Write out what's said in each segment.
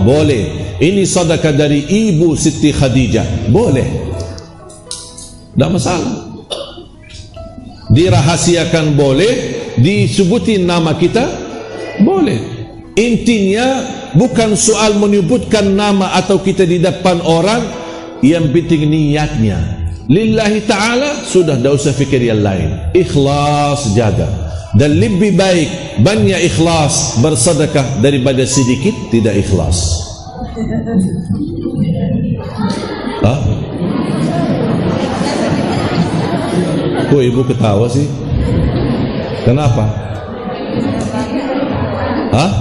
boleh. Ini sedekah dari ibu Siti Khadijah, boleh, tidak masalah. Dirahasiakan boleh, disebutin nama kita boleh. Intinya bukan soal menyebutkan nama atau kita di depan orang, yang penting niatnya lillahi ta'ala, sudah, tidak usah fikir yang lain. Ikhlas jaga. Dan lebih baik banyak ikhlas bersedekah daripada sedikit tidak ikhlas. Hah? Kok ibu ketawa sih? Kenapa? Hah?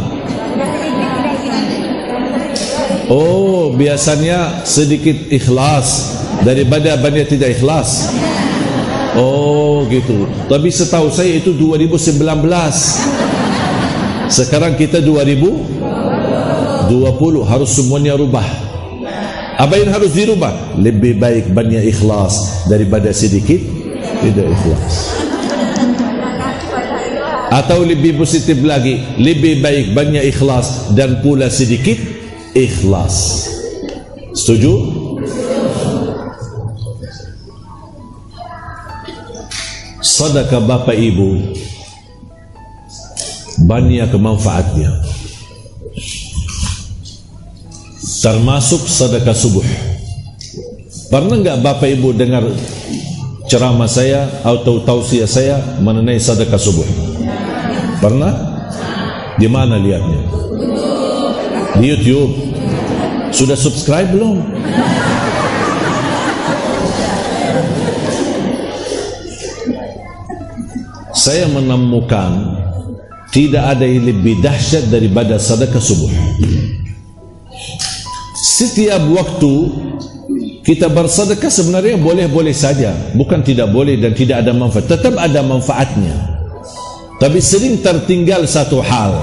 Oh, biasanya sedikit ikhlas daripada banyak tidak ikhlas. Oh gitu. Tapi setahu saya itu 2019. Sekarang kita 2020, harus semuanya rubah. Apa yang harus dirubah? Lebih baik banyak ikhlas daripada sedikit tidak ikhlas. Atau lebih positif lagi, lebih baik banyak ikhlas dan pula sedikit ikhlas. Setuju? Sedekah bapa ibu banyak manfaatnya, termasuk sedekah subuh. Pernah enggak bapa ibu dengar ceramah saya atau tausiah saya mengenai sedekah subuh? Pernah? Di mana lihatnya? Di YouTube. Sudah subscribe belum? Saya menemukan tidak ada yang lebih dahsyat daripada sedekah subuh. Setiap waktu kita bersedekah sebenarnya boleh-boleh saja, bukan tidak boleh dan tidak ada manfaat, tetap ada manfaatnya. Tapi sering tertinggal satu hal.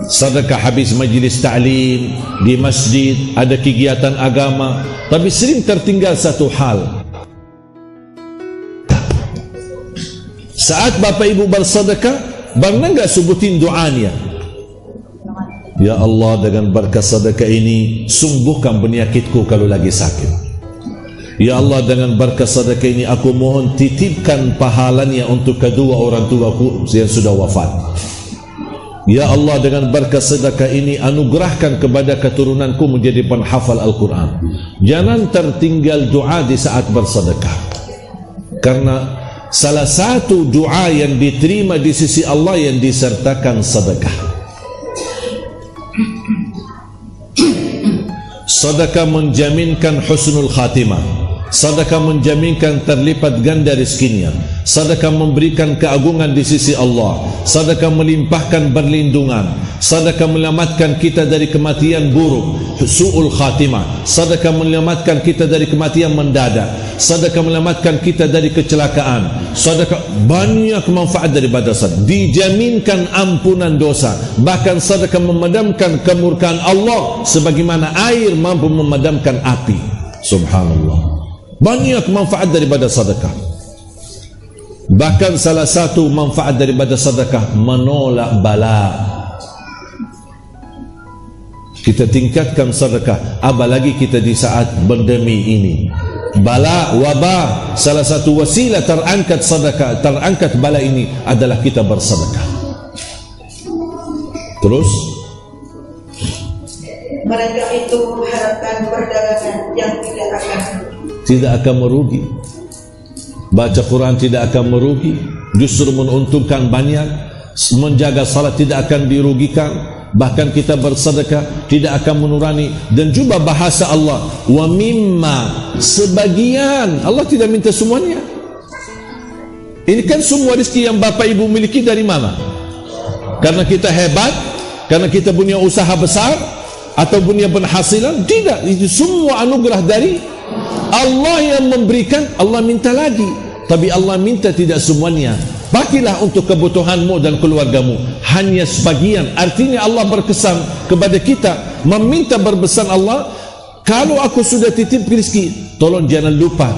Sedekah habis majlis ta'lim di masjid, ada kegiatan agama, tapi sering tertinggal satu hal. Saat bapa ibu bersedekah, pernah enggak sebutin doanya? Ya Allah, dengan berkat sedekah ini sembuhkan penyakitku kalau lagi sakit. Ya Allah, dengan berkat sedekah ini aku mohon titipkan pahalanya untuk kedua orang tuaku yang sudah wafat. Ya Allah, dengan berkat sedekah ini anugerahkan kepada keturunanku menjadi penghafal Al-Quran. Jangan tertinggal doa di saat bersedekah, karena salah satu doa yang diterima di sisi Allah yang disertakan sedekah. Sedekah menjaminkan husnul khatimah. Sedekah menjaminkan terlipat ganda rezekinya. Sedekah memberikan keagungan di sisi Allah. Sedekah melimpahkan perlindungan. Sedekah menyelamatkan kita dari kematian buruk, su'ul khatimah. Sedekah menyelamatkan kita dari kematian mendadak. Sedekah menyelamatkan kita dari kecelakaan. Sedekah banyak manfaat daripada sedekah. Dijaminkan ampunan dosa. Bahkan sedekah memadamkan kemurkaan Allah sebagaimana air mampu memadamkan api. Subhanallah. Banyak manfaat daripada sedekah. Bahkan salah satu manfaat daripada sedekah menolak bala. Kita tingkatkan sedekah, apalagi kita di saat pandemi ini. Bala, wabah, salah satu wasilah terangkat sedekah, terangkat bala ini adalah kita bersedekah. Terus mereka itu mengharapkan perdagangan yang tidak akan merugi. Baca Quran tidak akan merugi, justru menguntungkan banyak. Menjaga salat tidak akan dirugikan, bahkan kita bersedekah tidak akan menurani. Dan juga bahasa Allah, wa mimma, sebagian. Allah tidak minta semuanya. Ini kan semua rezeki yang bapak ibu miliki dari mana? Karena kita hebat, karena kita punya usaha besar, atau punya penghasilan? Tidak, itu semua anugerah dari Allah yang memberikan. Allah minta lagi, tapi Allah minta tidak semuanya. Pakilah untuk kebutuhanmu dan keluargamu, hanya sebagian. Artinya Allah berkesan kepada kita, meminta berpesan Allah, kalau aku sudah titip rezeki, tolong jangan lupa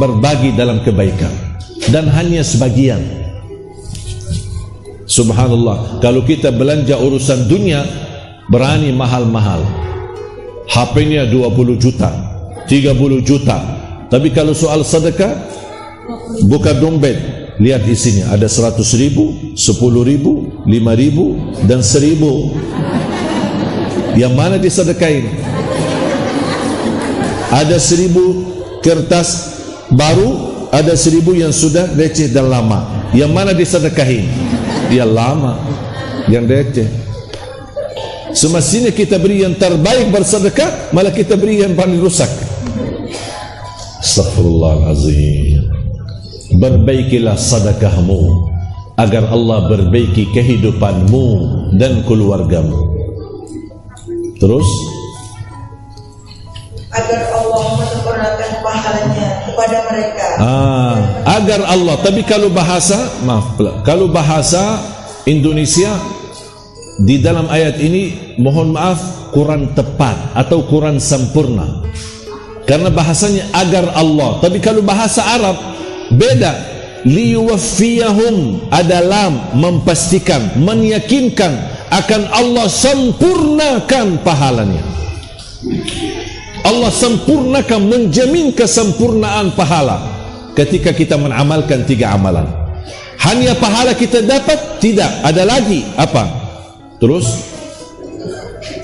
berbagi dalam kebaikan, dan hanya sebagian. Subhanallah, kalau kita belanja urusan dunia, berani mahal-mahal, HP-nya 20 juta, 30 juta. Tapi kalau soal sedekah, buka dompet, lihat isinya, ada 100.000, 10.000, 5.000 dan 1.000. Yang mana disedekain? Ada 1.000 kertas baru, ada 1.000 yang sudah receh dan lama. Yang mana disedekahin? Yang lama, yang receh. Semestinya kita beri yang terbaik bersedekah, malah kita beri yang paling rusak. Astaghfirullahalazim. Perbaikilah sedekahmu agar Allah perbaiki kehidupanmu dan keluargamu. Terus agar Allah menyempurnakan pahalanya kepada mereka. Agar Allah. Tapi kalau bahasa Indonesia di dalam ayat ini, mohon maaf, kurang tepat atau kurang sempurna. Karena bahasanya agar Allah, tapi kalau bahasa Arab beda. Liyuwaffiyahum adalah memastikan, meyakinkan akan Allah sempurnakan pahalanya. Allah sempurnakan, menjamin kesempurnaan pahala ketika kita mengamalkan 3 amalan. Hanya pahala kita dapat? Tidak, ada lagi apa? Terus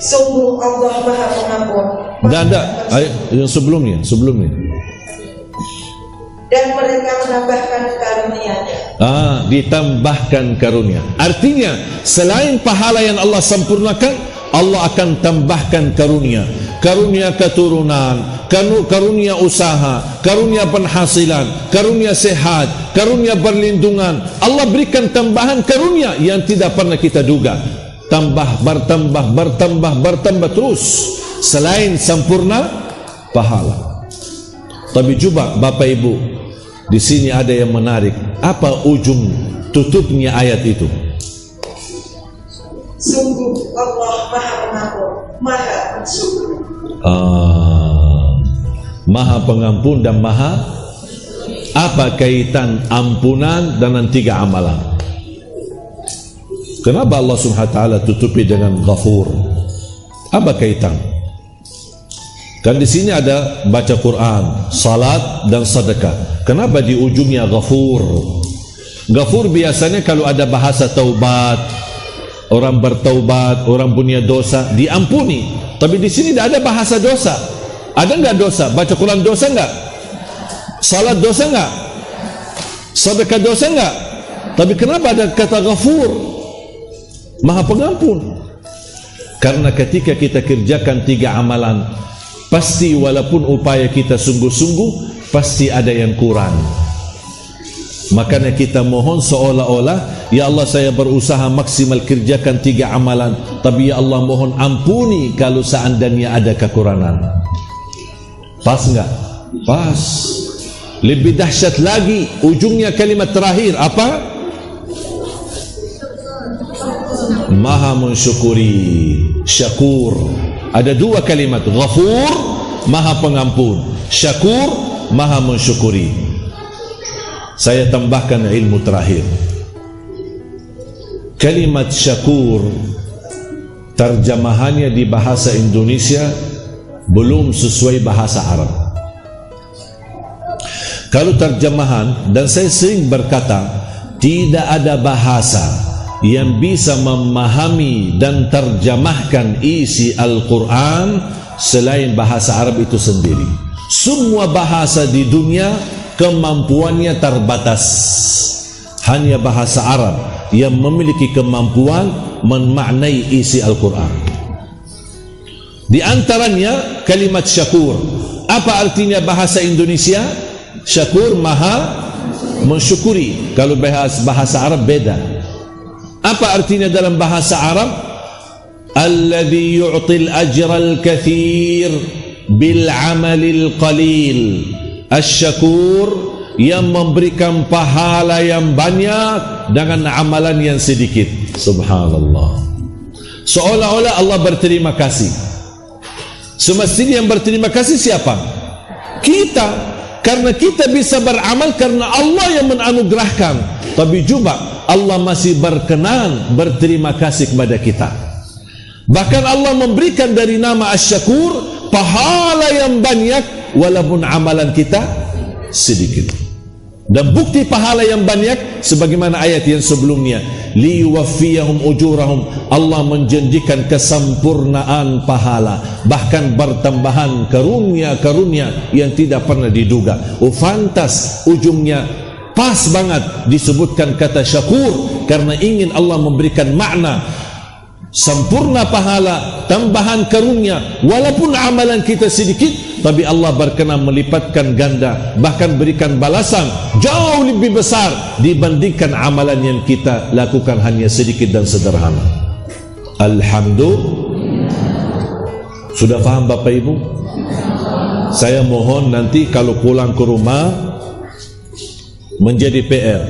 sungguh Allah Maha Pengampun. Yang sebelumnya. Dan mereka menambahkan karunia-Nya. Ditambahkan karunia. Artinya selain pahala yang Allah sempurnakan, Allah akan tambahkan karunia. Karunia keturunan, karunia usaha, karunia penghasilan, karunia sehat, karunia perlindungan. Allah berikan tambahan karunia yang tidak pernah kita duga. Bertambah terus selain sempurna pahala. Tapi coba Bapak Ibu, di sini ada yang menarik. Apa ujung tutupnya ayat itu? Sungguh Allah Maha Pengampun, Maha Pensyukur. Maha Pengampun dan Maha. Apa kaitan ampunan dengan 3 amalan? Kenapa Allah Subhanahu wa taala tutupi dengan Ghafur? Apa kaitan? Kan di sini ada baca Quran, salat dan sedekah. Kenapa di ujungnya Ghafur? Ghafur biasanya kalau ada bahasa taubat, orang bertaubat, orang punya dosa diampuni. Tapi di sini tidak ada bahasa dosa. Ada enggak dosa? Baca Quran dosa enggak? Salat dosa enggak? Sedekah dosa enggak? Tapi kenapa ada kata Ghafur? Maha Pengampun. Karena ketika kita kerjakan 3 amalan, pasti walaupun upaya kita sungguh-sungguh, pasti ada yang kurang. Makanya kita mohon seolah-olah, ya Allah saya berusaha maksimal kerjakan 3 amalan, tapi ya Allah mohon ampuni kalau seandainya ada kekurangan. Pas enggak? Pas. Lebih dahsyat lagi, ujungnya kalimat terakhir apa? Maha mensyukuri, syakur. Ada 2 kalimat, Ghafur, Maha Pengampun, Syakur, Maha mensyukuri. Saya tambahkan ilmu terakhir. Kalimat syakur, terjemahannya di bahasa Indonesia belum sesuai bahasa Arab. Kalau terjemahan, dan saya sering berkata, tidak ada bahasa yang bisa memahami dan terjemahkan isi Al-Quran selain bahasa Arab itu sendiri. Semua bahasa di dunia kemampuannya terbatas. Hanya bahasa Arab yang memiliki kemampuan memaknai isi Al-Quran. Di antaranya kalimat syakur. Apa artinya bahasa Indonesia? Syakur, maha mensyukuri. Kalau bahasa Arab beda. Apa artinya dalam bahasa Arab? Alladhi yu'til ajral kathir bil amalil qalil. Asy-syakur, yang memberikan pahala yang banyak dengan amalan yang sedikit. Subhanallah. Seolah-olah Allah berterima kasih. Semestinya yang berterima kasih siapa? Kita. Karena kita bisa beramal karena Allah yang menganugerahkan. Tapi juga Allah masih berkenan berterima kasih kepada kita. Bahkan Allah memberikan dari nama Asy-Syakur pahala yang banyak walaupun amalan kita sedikit. Dan bukti pahala yang banyak sebagaimana ayat yang sebelumnya, liwaffiyahum ujurahum, Allah menjanjikan kesempurnaan pahala, bahkan bertambahan karunia-karunia yang tidak pernah diduga. Fantas ujungnya pas banget disebutkan kata syakur, karena ingin Allah memberikan makna sempurna pahala, tambahan karunia, walaupun amalan kita sedikit, tapi Allah berkenan melipatkan ganda, bahkan berikan balasan jauh lebih besar dibandingkan amalan yang kita lakukan hanya sedikit dan sederhana. Alhamdulillah. Sudah faham Bapak Ibu? Saya mohon nanti kalau pulang ke rumah menjadi PR,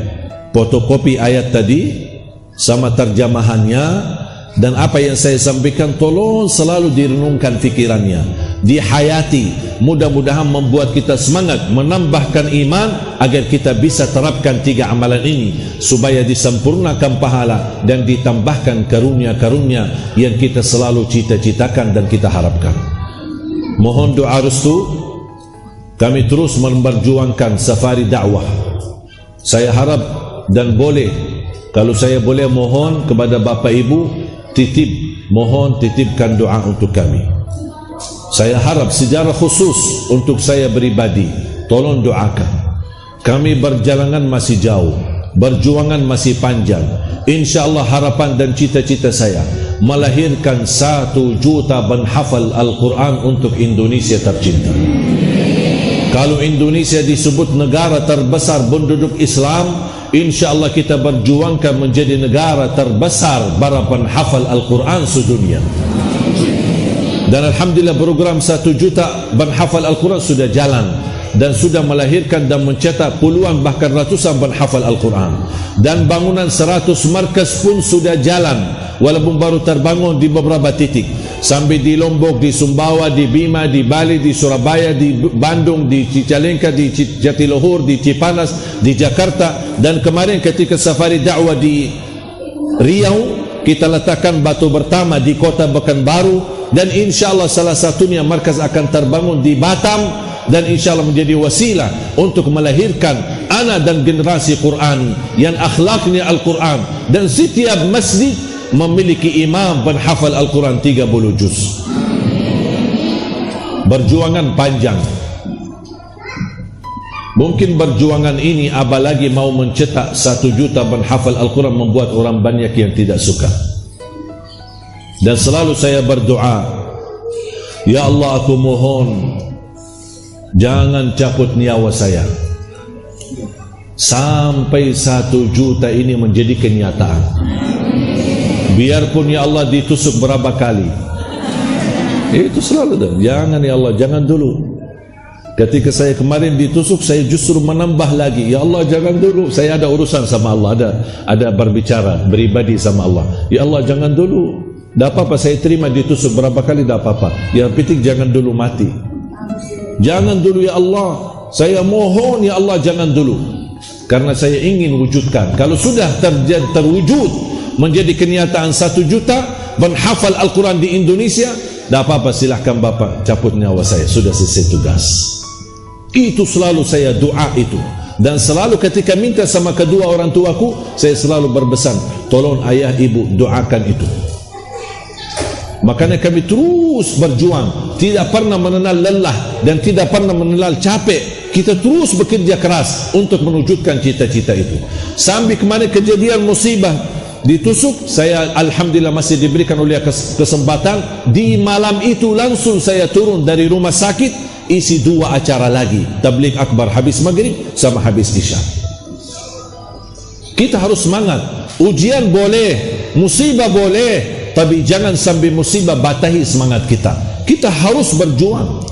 fotokopi ayat tadi sama terjemahannya, dan apa yang saya sampaikan tolong selalu direnungkan fikirannya, dihayati. Mudah-mudahan membuat kita semangat, menambahkan iman agar kita bisa terapkan 3 amalan ini supaya disempurnakan pahala dan ditambahkan karunia-karunia yang kita selalu cita-citakan dan kita harapkan. Mohon doa restu kami terus memperjuangkan safari dakwah. Saya harap dan boleh, kalau saya boleh mohon kepada Bapak Ibu, mohon titipkan doa untuk kami. Saya harap secara khusus untuk saya pribadi, tolong doakan. Kami berjalangan masih jauh, berjuangan masih panjang. InsyaAllah harapan dan cita-cita saya melahirkan 1 juta penghafal Al-Quran untuk Indonesia tercinta. Kalau Indonesia disebut negara terbesar penduduk Islam, InsyaAllah kita berjuangkan menjadi negara terbesar para penghafal Al-Quran sedunia. Dan Alhamdulillah program 1 juta penghafal Al-Quran sudah jalan dan sudah melahirkan dan mencetak puluhan bahkan ratusan penghafal Al-Quran. Dan bangunan 100 markas pun sudah jalan, walaupun baru terbangun di beberapa titik, sampai di Lombok, di Sumbawa, di Bima, di Bali, di Surabaya, di Bandung, di Cicalengka, di Jatiluhur, di Cipanas, di Jakarta. Dan kemarin ketika safari dakwah di Riau, kita letakkan batu pertama di kota Pekanbaru, dan insyaAllah salah satunya markas akan terbangun di Batam, dan insyaAllah menjadi wasilah untuk melahirkan anak dan generasi Quran yang akhlaknya Al-Quran, dan setiap masjid memiliki imam penghafal Al-Quran 30 juz. Berjuangan panjang. Mungkin berjuangan ini apalagi mau mencetak 1 juta penghafal Al-Quran membuat orang banyak yang tidak suka. Dan selalu saya berdoa, ya Allah, aku mohon jangan cabut nyawa saya sampai 1 juta ini menjadi kenyataan. Biarpun ya Allah ditusuk berapa kali, itu selalu dah. Jangan ya Allah, jangan dulu. Ketika saya kemarin ditusuk, saya justru menambah lagi, ya Allah jangan dulu, saya ada urusan sama Allah, ada berbicara pribadi sama Allah. Ya Allah jangan dulu, tak apa-apa, saya terima ditusuk berapa kali, tak apa-apa, yang penting jangan dulu mati. Jangan dulu ya Allah, saya mohon ya Allah jangan dulu, karena saya ingin wujudkan. Kalau sudah terwujud menjadi kenyataan 1 juta penghafal Al-Quran di Indonesia, tak apa-apa, silahkan Bapak cabut nyawa saya, sudah selesai tugas. Itu selalu saya doa itu. Dan selalu ketika minta sama kedua orang tuaku, saya selalu berpesan, tolong ayah ibu doakan itu. Makanya kami terus berjuang, tidak pernah mengenal lelah dan tidak pernah mengenal capek. Kita terus bekerja keras untuk mewujudkan cita-cita itu. Sampai kemarin kejadian musibah ditusuk, saya alhamdulillah masih diberikan oleh kesempatan. Di malam itu langsung saya turun dari rumah sakit, isi 2 acara lagi, tabligh akbar habis maghrib sama habis isya. Kita harus semangat. Ujian boleh, musibah boleh, tapi jangan sampai musibah batahi semangat kita. Kita harus berjuang.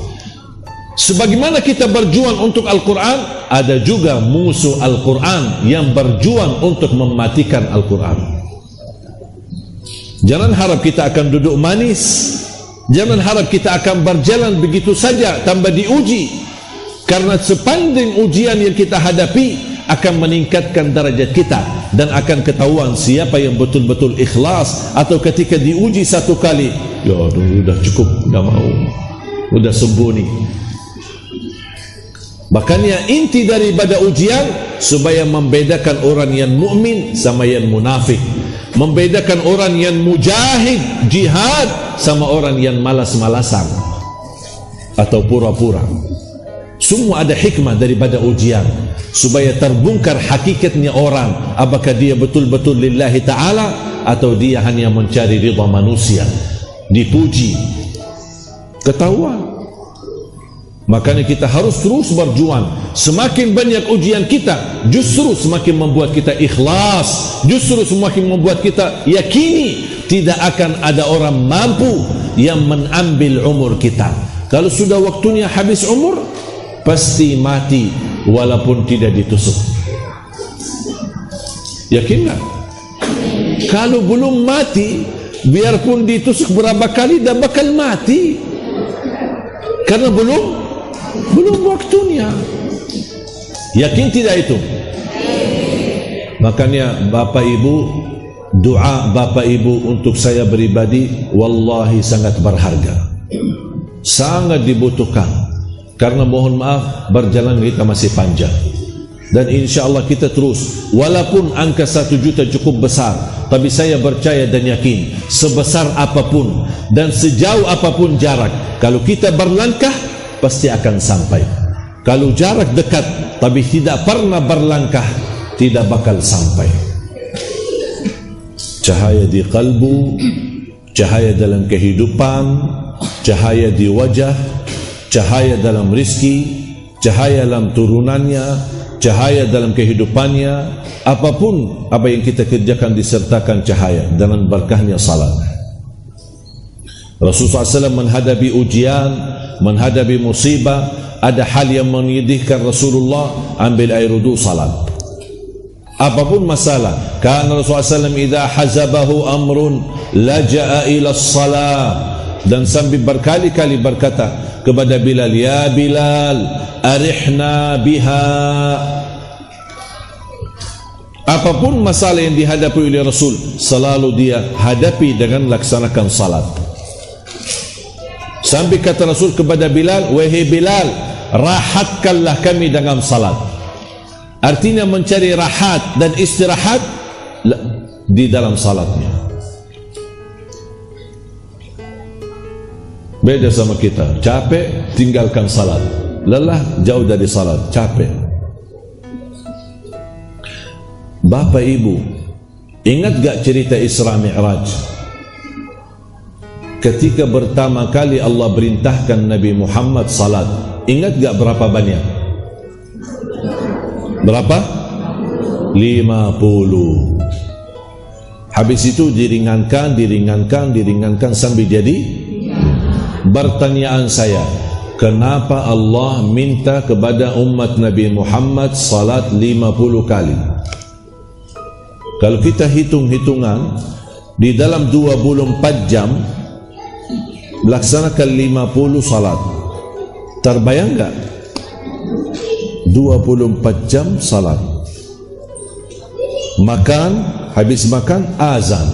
Sebagaimana kita berjuang untuk Al-Quran, ada juga musuh Al-Quran yang berjuang untuk mematikan Al-Quran. Jangan harap kita akan duduk manis, jangan harap kita akan berjalan begitu saja tanpa diuji. Karena sepanjang ujian yang kita hadapi, akan meningkatkan darajat kita dan akan ketahuan siapa yang betul-betul ikhlas. Atau ketika diuji satu kali, ya sudah cukup, sudah mau, sudah sembunyi. Makanya inti daripada ujian supaya membedakan orang yang mukmin sama yang munafik, membedakan orang yang mujahid jihad sama orang yang malas-malasan atau pura-pura. Semua ada hikmah daripada ujian supaya terbongkar hakikatnya orang, apakah dia betul-betul lillahi ta'ala atau dia hanya mencari ridha manusia, dipuji, ketahuan. Makanya kita harus terus berjuang. Semakin banyak ujian kita, justru semakin membuat kita ikhlas, justru semakin membuat kita yakini tidak akan ada orang mampu yang mengambil umur kita. Kalau sudah waktunya habis umur, pasti mati walaupun tidak ditusuk. Yakin tak? Kalau belum mati, biarpun ditusuk berapa kali dah bakal mati, karena belum waktunya. Yakin tidak itu? Makanya Bapak Ibu, doa Bapak Ibu untuk saya pribadi wallahi sangat berharga, sangat dibutuhkan. Karena mohon maaf, berjalan kita masih panjang. Dan insya Allah kita terus, walaupun angka 1 juta cukup besar, tapi saya percaya dan yakin sebesar apapun dan sejauh apapun jarak, kalau kita berlangkah pasti akan sampai. Kalau jarak dekat tapi tidak pernah berlangkah, tidak bakal sampai. Cahaya di kalbu, cahaya dalam kehidupan, cahaya di wajah, cahaya dalam rizki, cahaya dalam turunannya, cahaya dalam kehidupannya. Apapun apa yang kita kerjakan disertakan cahaya dengan berkahnya salat. Rasulullah SAW menghadapi ujian, menghadapi musibah, ada hal yang menyedihkan Rasulullah, ambil air wudu, salat. Apapun masalah, karena Rasulullah SAW idza hazabahu amrun laja'a ila salat, dan sambil berkali-kali berkata kepada Bilal, ya Bilal, arihna biha. Apapun masalah yang dihadapi oleh Rasul, selalu dia hadapi dengan laksanakan salat. Sampai kata Rasul kepada Bilal, wahai Bilal, rahatkanlah kami dengan salat. Artinya mencari rahat dan istirahat di dalam salatnya. Beda sama kita, capek tinggalkan salat, lelah jauh dari salat, capek. Bapak Ibu, ingat gak cerita Isra Mi'raj? Ketika pertama kali Allah perintahkan Nabi Muhammad salat, ingat gak berapa banyak? Berapa? 50. Habis itu diringankan sampai jadi. Pertanyaan saya, kenapa Allah minta kepada umat Nabi Muhammad salat 50 kali? Kalau kita hitung-hitungan, di dalam 24 jam melaksanakan 50 salat, terbayang tak? 24 jam salat. Makan, habis makan azan,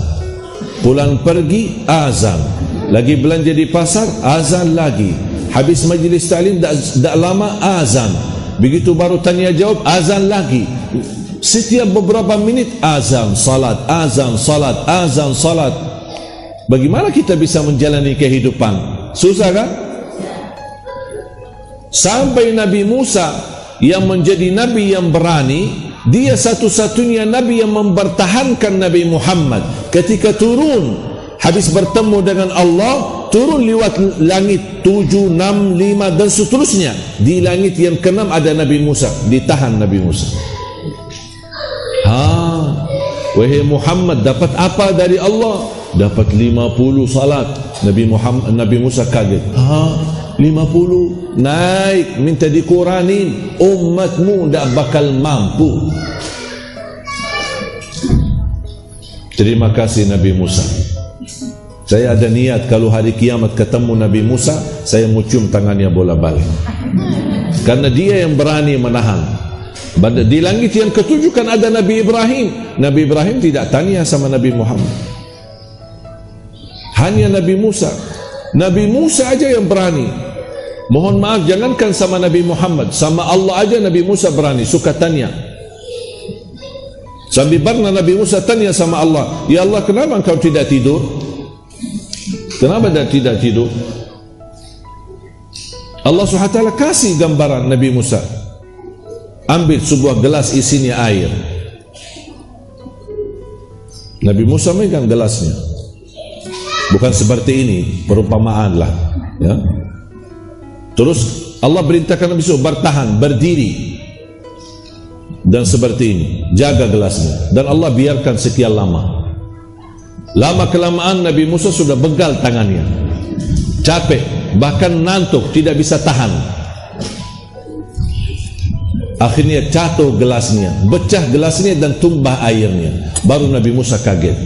pulang pergi azan, lagi belanja di pasar azan lagi, habis majlis ta'lim tak lama azan, begitu baru tanya jawab azan lagi. Setiap beberapa minit azan, salat, azan, salat, azan, salat. Bagaimana kita bisa menjalani kehidupan? Susah kan? Sampai Nabi Musa yang menjadi Nabi yang berani, dia satu-satunya Nabi yang mempertahankan Nabi Muhammad. Ketika turun, habis bertemu dengan Allah, turun lewat langit 7, 6, 5 dan seterusnya. Di langit yang ke-6 ada Nabi Musa, ditahan Nabi Musa. Wahai Muhammad, dapat apa dari Allah? Dapat 50 salat. Nabi Musa kaget. 50 naik, minta dikurangin, umatmu tak bakal mampu. Terima kasih Nabi Musa. Saya ada niat kalau hari kiamat ketemu Nabi Musa, saya mau cium tangannya bola balik, karena dia yang berani menahan. Di langit yang ketujuh kan ada Nabi Ibrahim. Nabi Ibrahim tidak tanya sama Nabi Muhammad. Hanya Nabi Musa. Nabi Musa aja yang berani. Mohon maaf, jangankan sama Nabi Muhammad, sama Allah aja Nabi Musa berani, suka tanya. Sambil pernah Nabi Musa tanya sama Allah, ya Allah, kenapa engkau tidak tidur? Kenapa tidak tidur? Allah SWT kasih gambaran Nabi Musa. Ambil sebuah gelas isinya air. Nabi Musa megang gelasnya. Bukan seperti ini, perumpamaan lah, ya. Terus Allah perintahkan Nabi Musa bertahan, berdiri, dan seperti ini, jaga gelasnya. Dan Allah biarkan sekian lama. Lama kelamaan Nabi Musa sudah begal tangannya, capek, bahkan ngantuk, tidak bisa tahan. Akhirnya jatuh gelasnya, pecah gelasnya dan tumbah airnya. Baru Nabi Musa kaget.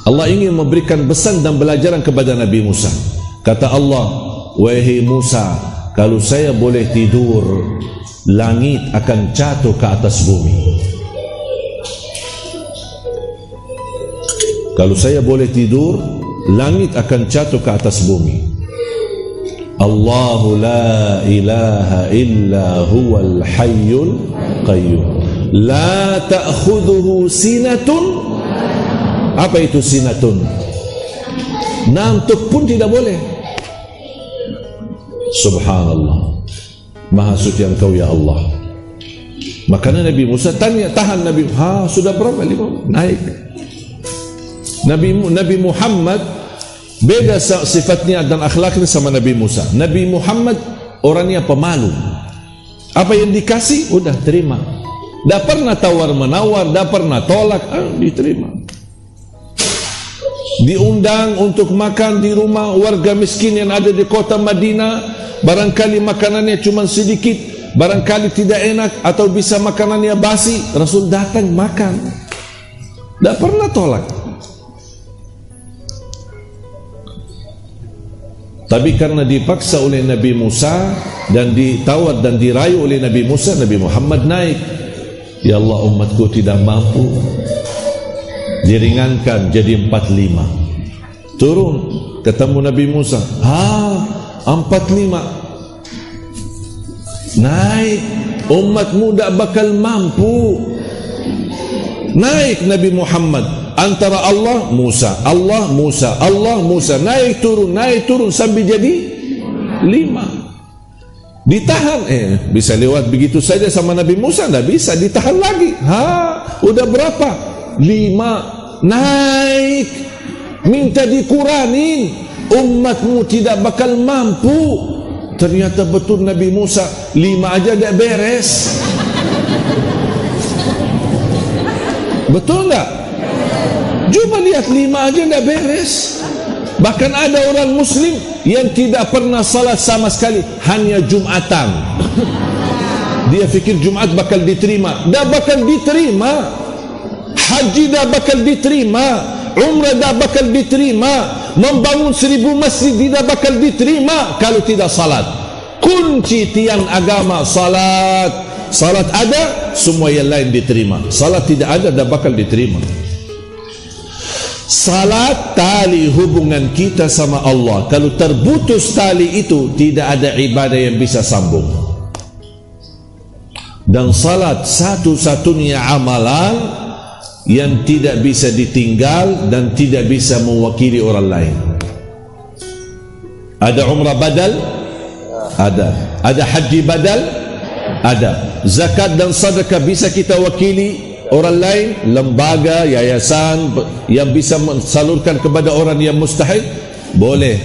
Allah ingin memberikan pesan dan pelajaran kepada Nabi Musa. Kata Allah, wahai Musa, kalau saya boleh tidur, langit akan jatuh ke atas bumi. Kalau saya boleh tidur, langit akan jatuh ke atas bumi. Allahu la ilaha illa huwal hayyul qayyum la ta'khudhuhu sinatun. Apa itu sinatun? Ngantuk pun tidak boleh. Subhanallah, maha suci engkau ya Allah. Makanya Nabi Musa tanya, tahan Nabi, sudah berapa? 5 naik. Nabi Muhammad beda sifatnya dan akhlaknya sama Nabi Musa. Nabi Muhammad orangnya pemalu. Apa yang dikasih, udah terima. Tak pernah tawar-menawar, tak pernah tolak, diterima. Diundang untuk makan di rumah warga miskin yang ada di kota Madinah. Barangkali makanannya cuma sedikit, barangkali tidak enak, atau bisa makanannya basi, Rasul datang makan. Tak pernah tolak. Tapi karena dipaksa oleh Nabi Musa dan ditawar dan dirayu oleh Nabi Musa, Nabi Muhammad naik. Ya Allah, umatku tidak mampu. Diringankan jadi 45. Turun, ketemu Nabi Musa. 45. Naik, umatmu tak bakal mampu. Naik Nabi Muhammad. Antara Allah, Musa, Allah, Musa, Allah, Musa, naik turun sampai jadi 5. Ditahan, bisa lewat begitu saja sama Nabi Musa, tak bisa, ditahan lagi. Udah berapa? 5. Naik, minta dikurangin, umatmu tidak bakal mampu. Ternyata betul Nabi Musa, 5 aja tak beres. Betul tak? Coba lihat, 5 aja tak beres. Bahkan ada orang Muslim yang tidak pernah salat sama sekali, hanya Jumatan. Dia fikir Jumat bakal diterima. Tak bakal diterima. Haji tak bakal diterima. Umrah tak bakal diterima. Membangun 1000 masjid tidak bakal diterima kalau tidak salat. Kunci tiang agama salat. Salat ada, semua yang lain diterima. Salat tidak ada, tak bakal diterima. Salat tali hubungan kita sama Allah. Kalau terputus tali itu, tidak ada ibadah yang bisa sambung. Dan salat satu-satunya amalan yang tidak bisa ditinggal dan tidak bisa mewakili orang lain. Ada umrah badal? Ada. Ada haji badal? Ada. Zakat dan sedekah bisa kita wakili orang lain? Lembaga, yayasan yang bisa mensalurkan kepada orang yang mustahil? Boleh.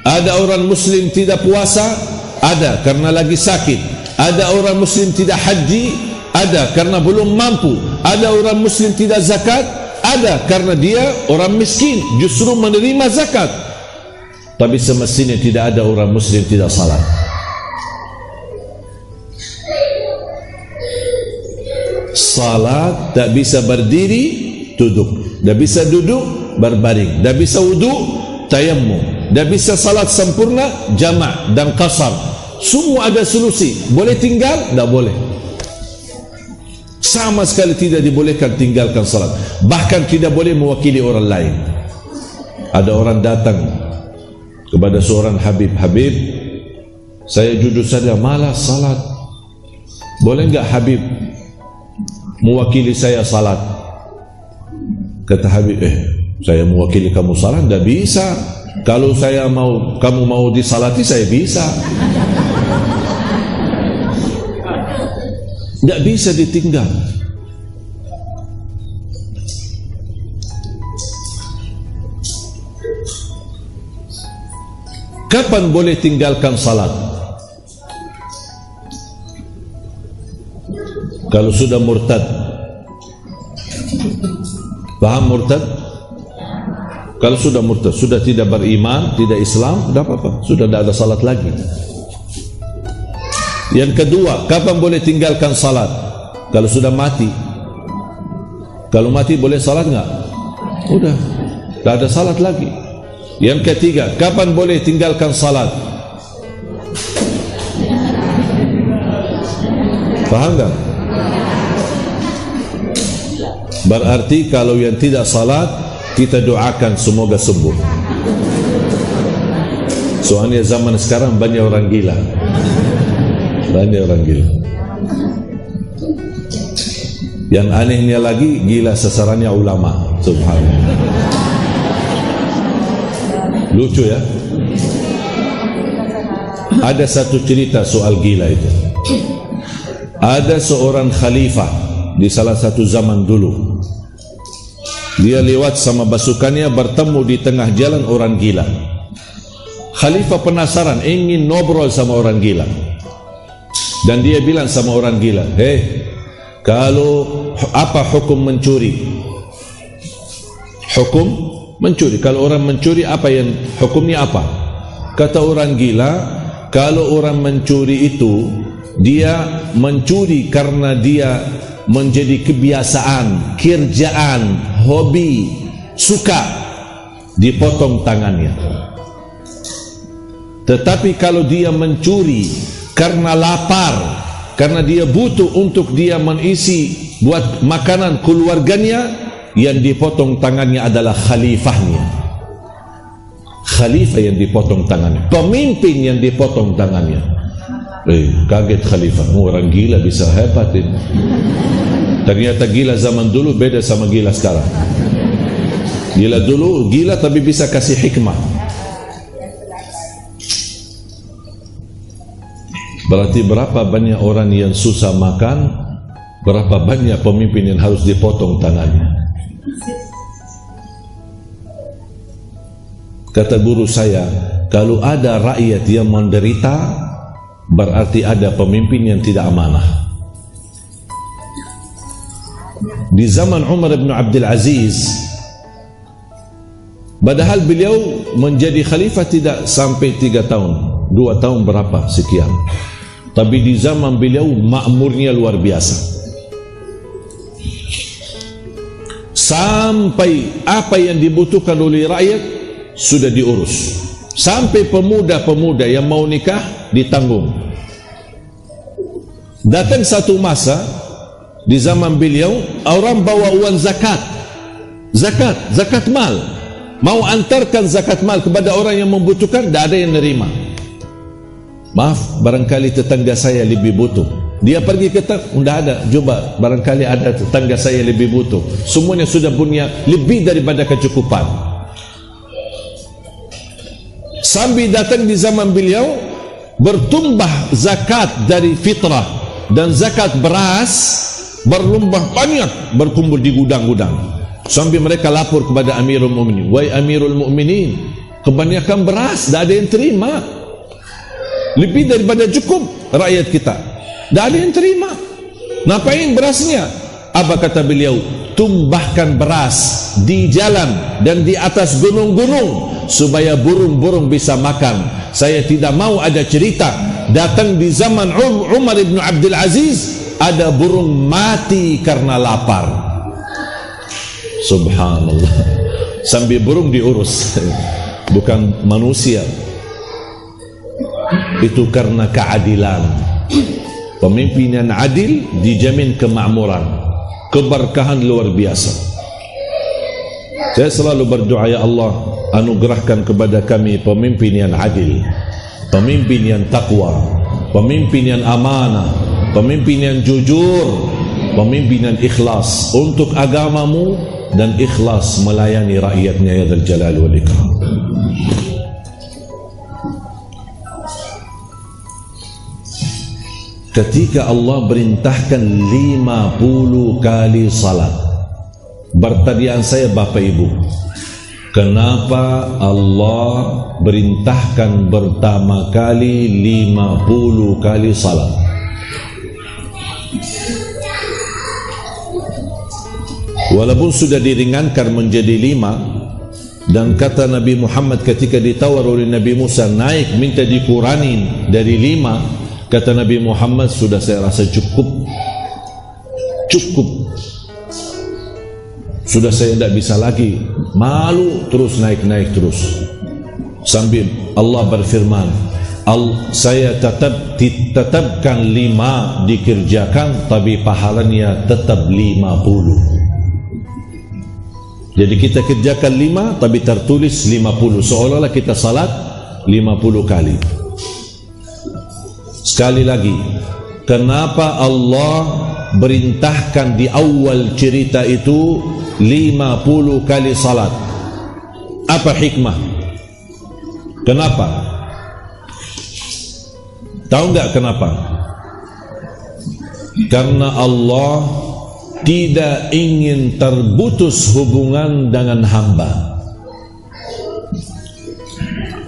Ada orang Muslim tidak puasa? Ada, karena lagi sakit. Ada orang Muslim tidak haji? Ada, karena belum mampu. Ada orang Muslim tidak zakat? Ada, karena dia orang miskin, justru menerima zakat. Tapi semestinya tidak ada orang Muslim tidak salat. Salat tak bisa berdiri, duduk. Tak bisa duduk, berbaring. Tak bisa wudu, tayammum. Tak bisa salat sempurna, jama' dan qasar. Semua ada solusi. Boleh tinggal? Tak boleh. Sama sekali tidak dibolehkan tinggalkan salat. Bahkan tidak boleh mewakili orang lain. Ada orang datang kepada seorang Habib, saya jujur saja malas salat. Boleh enggak Habib mewakili saya salat? Kata Habib, saya mewakili kamu salat? Tak bisa. Kalau kamu mau disalati, saya bisa. Tak bisa ditinggal. Kapan boleh tinggalkan salat? Kalau sudah murtad. Paham murtad? Kalau sudah murtad, sudah tidak beriman, tidak Islam, tidak apa-apa, sudah tidak ada salat lagi. Yang kedua, kapan boleh tinggalkan salat? Kalau sudah mati. Kalau mati boleh salat enggak? Udah, tidak ada salat lagi. Yang ketiga, kapan boleh tinggalkan salat? Faham tak? Berarti kalau yang tidak salat, kita doakan semoga sembuh. Soalnya zaman sekarang banyak orang gila. Banyak orang gila. Yang anehnya lagi, gila sasarannya ulama. Subhanallah. Lucu ya. Ada satu cerita soal gila itu. Ada seorang khalifah di salah satu zaman dulu. Dia lewat sama pasukannya, bertemu di tengah jalan orang gila. Khalifah penasaran, ingin ngobrol sama orang gila. Dan dia bilang sama orang gila, kalau apa hukum mencuri? Hukum mencuri. Kalau orang mencuri, apa yang hukumnya apa? Kata orang gila, kalau orang mencuri itu, dia mencuri karena dia menjadi kebiasaan, kerjaan, hobi, suka, dipotong tangannya. Tetapi kalau dia mencuri karena lapar, karena dia butuh untuk dia mengisi buat makanan keluarganya, yang dipotong tangannya adalah khalifahnya. Khalifah yang dipotong tangannya, pemimpin yang dipotong tangannya. Kaget khalifah, orang gila bisa hebat ini. Ternyata gila zaman dulu beda sama gila sekarang. Gila dulu gila tapi bisa kasih hikmah. Berarti berapa banyak orang yang susah makan, berapa banyak pemimpin yang harus dipotong tangannya. Kata guru saya, kalau ada rakyat yang menderita, berarti ada pemimpin yang tidak amanah. Di zaman Umar bin Abdul Aziz, padahal beliau menjadi khalifah tidak sampai 3 tahun, 2 tahun berapa sekian. Tapi di zaman beliau makmurnya luar biasa. Sampai apa yang dibutuhkan oleh rakyat sudah diurus. Sampai pemuda-pemuda yang mau nikah ditanggung. Datang satu masa di zaman beliau, orang bawa uang zakat mal, mau antarkan zakat mal kepada orang yang membutuhkan, tidak ada yang nerima. Maaf, barangkali tetangga saya lebih butuh. Dia pergi ke tidak ada, coba barangkali ada tetangga saya lebih butuh. Semuanya sudah punya lebih daripada kecukupan. Sambil datang di zaman beliau, bertumbah zakat dari fitrah dan zakat beras berlumbah banyak, berkumpul di gudang-gudang. Sambil mereka lapor kepada Amirul Mu'minin, wahai Amirul Mu'minin, kebanyakan beras tak ada yang terima, lebih daripada cukup rakyat kita, tak ada yang terima. Ngapain berasnya? Apa kata beliau? Tumbahkan beras di jalan dan di atas gunung-gunung supaya burung-burung bisa makan. Saya tidak mau ada cerita datang di zaman Umar bin Abdul Aziz ada burung mati karena lapar. Subhanallah. Sambil burung diurus, bukan manusia. itu karena keadilan. Pemimpin yang adil dijamin kemakmuran, keberkahan luar biasa. Saya selalu berdoa, ya Allah, anugerahkan kepada kami pemimpin yang adil, pemimpin yang takwa, pemimpin yang amanah, pemimpin yang jujur, pemimpin yang ikhlas untuk agamamu dan ikhlas melayani rakyatnya, ya Dzal Jalal wal Ikram. Ketika Allah perintahkan 50 kali salat, pertanyaan saya Bapak Ibu, kenapa Allah perintahkan pertama kali 50 kali salat? Walaupun sudah diringankan menjadi 5, dan kata Nabi Muhammad ketika ditawar oleh Nabi Musa naik minta dikurangin dari 5, kata Nabi Muhammad, sudah saya rasa cukup, sudah saya tidak bisa lagi, malu terus naik terus. Sambil Allah berfirman, saya tetapkan 5 dikerjakan, tapi pahalanya tetap 50. Jadi kita kerjakan 5 tapi tertulis 50, seolah-olah kita salat 50 kali. Sekali lagi, kenapa Allah perintahkan di awal cerita itu 50 kali salat? Apa hikmah? Kenapa? Tahu enggak kenapa? Karena Allah tidak ingin terputus hubungan dengan hamba.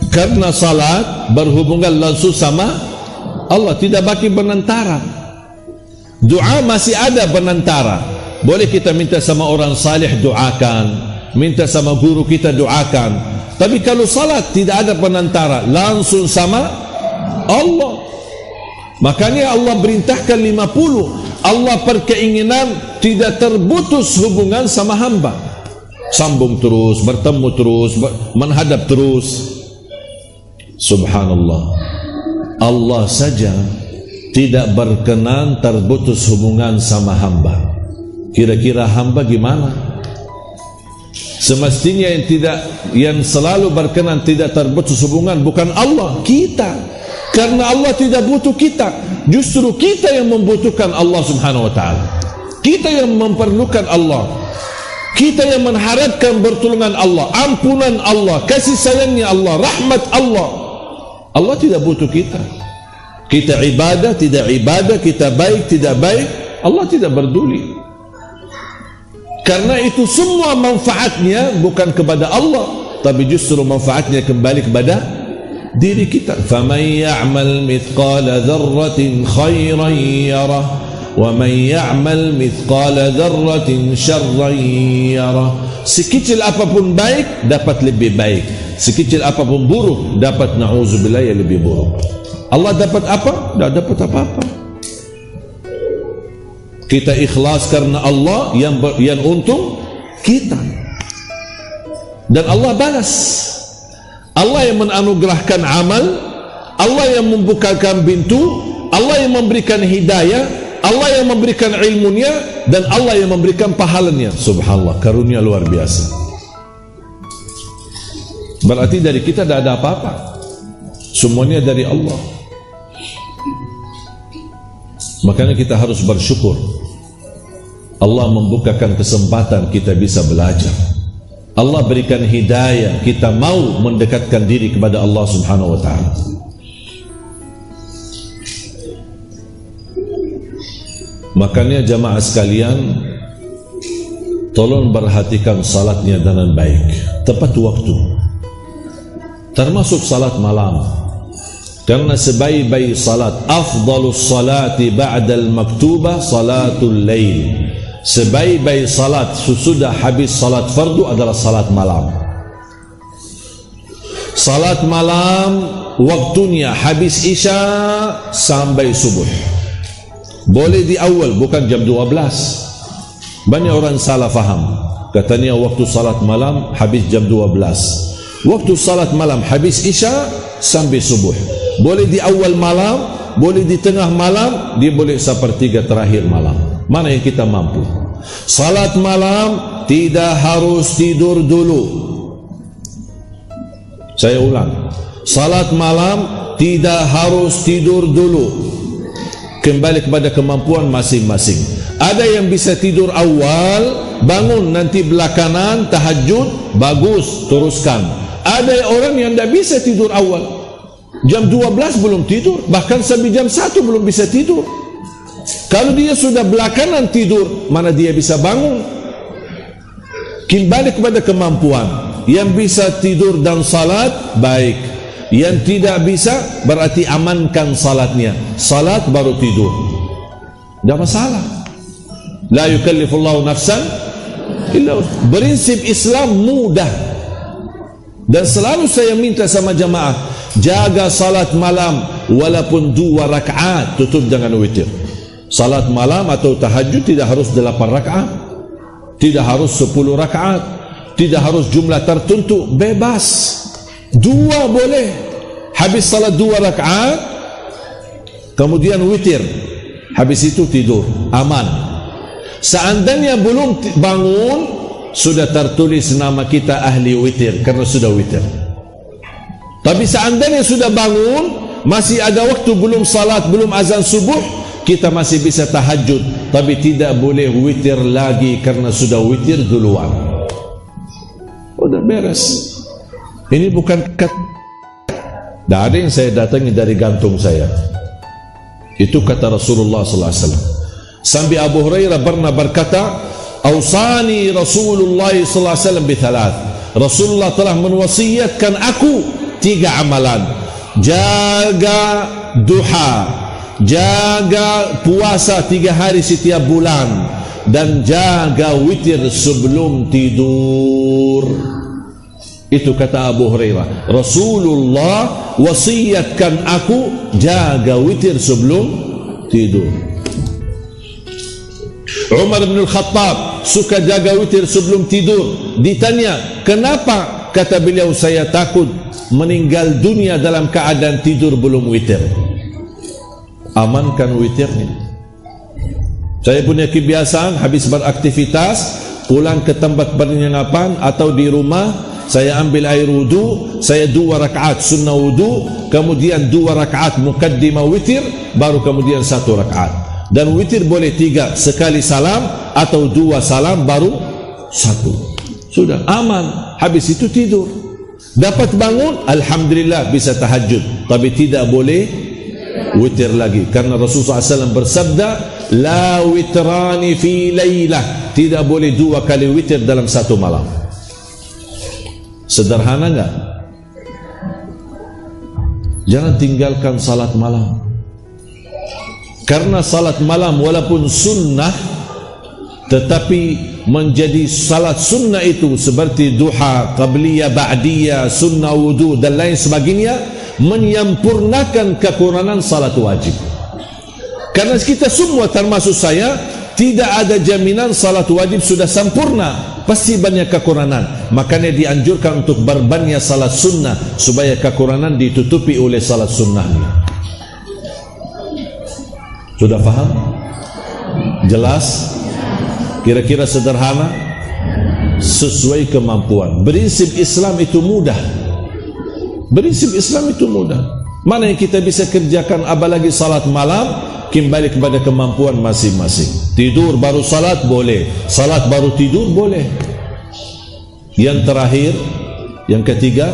Karena salat berhubungan langsung sama Allah, tidak bagi penantara. Doa masih ada penantara. Boleh kita minta sama orang saleh, doakan, minta sama guru kita, doakan. Tapi kalau salat tidak ada penantara, langsung sama Allah. Makanya Allah perintahkan 50. Allah berkeinginan tidak terputus hubungan sama hamba. Sambung terus, bertemu terus, menghadap terus. Subhanallah. Allah saja tidak berkenan terputus hubungan sama hamba. Kira-kira hamba gimana? Semestinya yang selalu berkenan tidak terputus hubungan bukan Allah, kita. Karena Allah tidak butuh kita, justru kita yang membutuhkan Allah Subhanahu wa taala. Kita yang memerlukan Allah. Kita yang mengharapkan pertolongan Allah, ampunan Allah, kasih sayangnya Allah, rahmat Allah. Allah tidak butuh kita. Kita ibadah, tidak ibadah, kita baik, tidak baik, Allah tidak peduli. Karena itu semua manfaatnya bukan kepada Allah, tapi justru manfaatnya kembali kepada diri kita. Faman ya'mal mithqala dzarratin khairan yarah, wa man ya'mal mithqala dzarratin syarran yarah. Sekecil apapun baik dapat lebih baik, sekecil apapun buruk dapat na'udzubillah yang lebih buruk. Allah dapat apa? Tidak dapat apa-apa. Kita ikhlas karena Allah, yang untung kita, dan Allah balas. Allah yang menganugerahkan amal, Allah yang membukakan pintu, Allah yang memberikan hidayah, Allah yang memberikan ilmunya, dan Allah yang memberikan pahalanya. Subhanallah, karunia luar biasa. Berarti dari kita tidak ada apa-apa, semuanya dari Allah. Makanya kita harus bersyukur. Allah membukakan kesempatan kita bisa belajar. Allah berikan hidayah, kita mau mendekatkan diri kepada Allah Subhanahu wa taala. Makanya jamaah sekalian, tolong perhatikan salatnya dengan baik, tepat waktu, termasuk salat malam. Karena sebaik-baik salat, afdalus salati ba'dal maktubah salatul lail. Sebaik-baik salat sesudah habis salat fardu adalah salat malam. Salat malam waktunya habis isya sampai subuh. Boleh di awal, bukan jam 12. Banyak orang salah faham, katanya waktu salat malam habis jam 12. Waktu salat malam habis isya sampai subuh. Boleh di awal malam, boleh di tengah malam, dia boleh sepertiga terakhir malam. Mana yang kita mampu? Salat malam tidak harus tidur dulu. Saya ulang, salat malam tidak harus tidur dulu. Kembali kepada kemampuan masing-masing. Ada yang bisa tidur awal, bangun nanti belakangan tahajud, bagus, teruskan. Ada orang yang tidak bisa tidur awal, jam 12 belum tidur, bahkan sampai jam 1 belum bisa tidur. Kalau dia sudah belakangan tidur, mana dia bisa bangun? Kembali kepada kemampuan. Yang bisa tidur dan salat, baik. Yang tidak bisa, berarti amankan salatnya. Salat baru tidur, tidak masalah. La yukallifullahu nafsan illa wus'aha. Prinsip Islam mudah. Dan selalu saya minta sama jamaah, jaga salat malam walaupun 2 rakaat, tutup dengan witir. Salat malam atau tahajud tidak harus 8 rakaat, tidak harus 10 rakaat, tidak harus jumlah tertentu, bebas. 2 boleh. Habis salat 2 rakaat, kemudian witir, habis itu tidur, aman. Seandainya belum bangun, sudah tertulis nama kita ahli witir, karena sudah witir. Tapi seandainya sudah bangun, masih ada waktu, belum salat, belum azan subuh, kita masih bisa tahajud, tapi tidak boleh witir lagi karena sudah witir duluan. Udah beres. Ini bukan kata, tidak ada yang saya datangi dari gantung saya. Itu kata Rasulullah SAW. Sampai Abu Hurairah pernah berkata, "Ausani Rasulullah SAW bithalath." Rasulullah telah menwasiatkan aku 3 amalan. Jaga duha, jaga puasa 3 hari setiap bulan, dan jaga witir sebelum tidur. Itu kata Abu Hurairah. Rasulullah wasiatkan aku jaga witir sebelum tidur. Umar bin Al-Khattab suka jaga witir sebelum tidur. Ditanya, kenapa? Kata beliau, saya takut meninggal dunia dalam keadaan tidur belum witir. Amankan witirnya. Saya punya kebiasaan, habis beraktivitas, pulang ke tempat penginapan atau di rumah, saya ambil air wudu, saya 2 rakaat sunnah wudu, kemudian 2 rakaat mukaddimah witir, baru kemudian 1 rakaat. Dan witir boleh 3, sekali salam atau 2 salam baru 1. Sudah aman, habis itu tidur. Dapat bangun, alhamdulillah bisa tahajud, tapi tidak boleh witir lagi, karena Rasulullah SAW bersabda, la witrani fi laylah, tidak boleh 2 kali witir dalam 1 malam. Sederhana enggak? Jangan tinggalkan salat malam, karena salat malam walaupun sunnah, tetapi menjadi salat sunnah itu seperti duha, qabliyah, ba'diyah, sunnah wudu dan lain sebagainya, menyempurnakan kekurangan salat wajib. Karena kita semua termasuk saya, tidak ada jaminan salat wajib sudah sempurna, pasti banyak kekurangan. Makanya dianjurkan untuk berbanyak salat sunnah supaya kekurangan ditutupi oleh salat sunnahnya. Sudah faham? Jelas? Kira-kira sederhana? Sesuai kemampuan. Prinsip Islam itu mudah. Prinsip Islam itu mudah. Mana yang kita bisa kerjakan, apalagi salat malam, kembali kepada kemampuan masing-masing. Tidur baru salat boleh, salat baru tidur boleh. Yang terakhir, yang ketiga,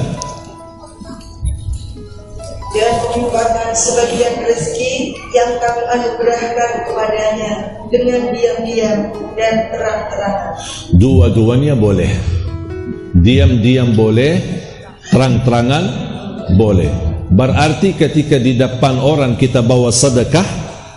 dan merupakan sebagian rezeki yang kami anugerahkan kepadanya dengan diam-diam dan terang-terangan. Dua-duanya boleh. Diam-diam boleh, terang-terangan boleh. Berarti ketika di depan orang kita bawa sedekah,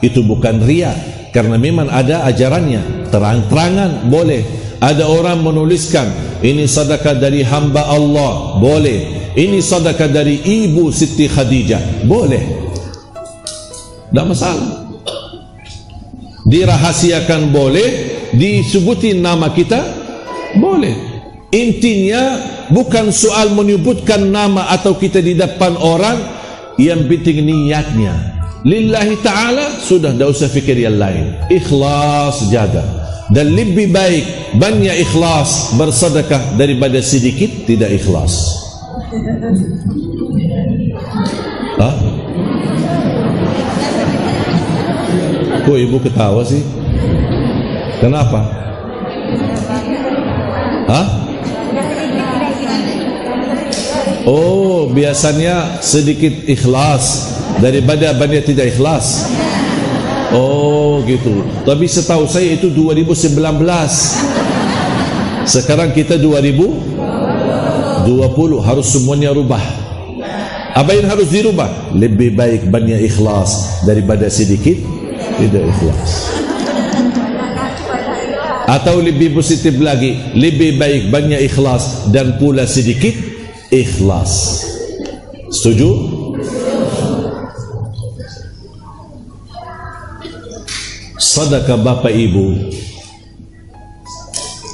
itu bukan riya, karena memang ada ajarannya. Terang-terangan boleh. Ada orang menuliskan, ini sedekah dari hamba Allah, boleh. Ini sedekah dari ibu Siti Khadijah, boleh. Tak masalah. Dirahasiakan boleh, disebutin nama kita boleh. Intinya bukan soal menyebutkan nama atau kita di depan orang, Yang penting niatnya lillahi ta'ala, sudah, tidak usah fikir yang lain. Ikhlas jaga. Dan lebih baik banyak ikhlas bersedekah daripada sedikit tidak ikhlas. Hah? Kok ibu ketawa sih? Kenapa? Hah? Oh, biasanya sedikit ikhlas daripada banyak tidak ikhlas. Oh, gitu. Tapi setahu saya itu 2019. Sekarang kita 2020, harus semuanya rubah. Apa yang harus dirubah? Lebih baik banyak ikhlas daripada sedikit tidak ikhlas. Atau lebih positif lagi, lebih baik banyak ikhlas dan pula sedikit ikhlas. Setuju? Sedekah bapa ibu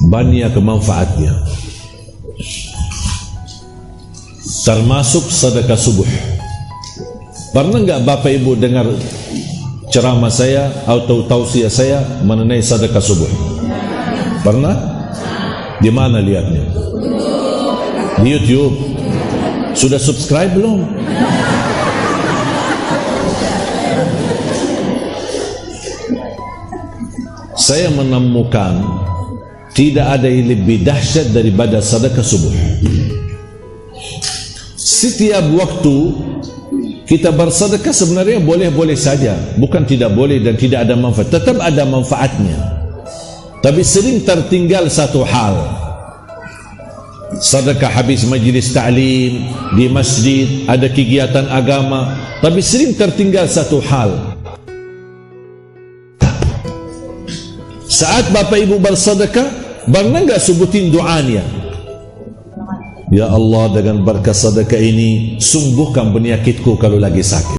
banyak manfaatnya, termasuk sedekah subuh. Pernah enggak bapa ibu dengar ceramah saya atau tausiah saya mengenai sedekah subuh? Pernah? Di mana lihatnya? Di YouTube. Sudah subscribe belum? Saya menemukan tidak ada yang lebih dahsyat daripada sedekah subuh. Setiap waktu kita bersedekah sebenarnya boleh-boleh saja, bukan tidak boleh dan tidak ada manfaat, tetap ada manfaatnya. Tapi sering tertinggal satu hal. Sedekah habis majlis ta'lim di masjid, ada kegiatan agama, tapi sering tertinggal satu hal. Saat bapa ibu bersedekah, pernah enggak sebutin doanya? Ya Allah, dengan berkat sedekah ini sembuhkan penyakitku kalau lagi sakit.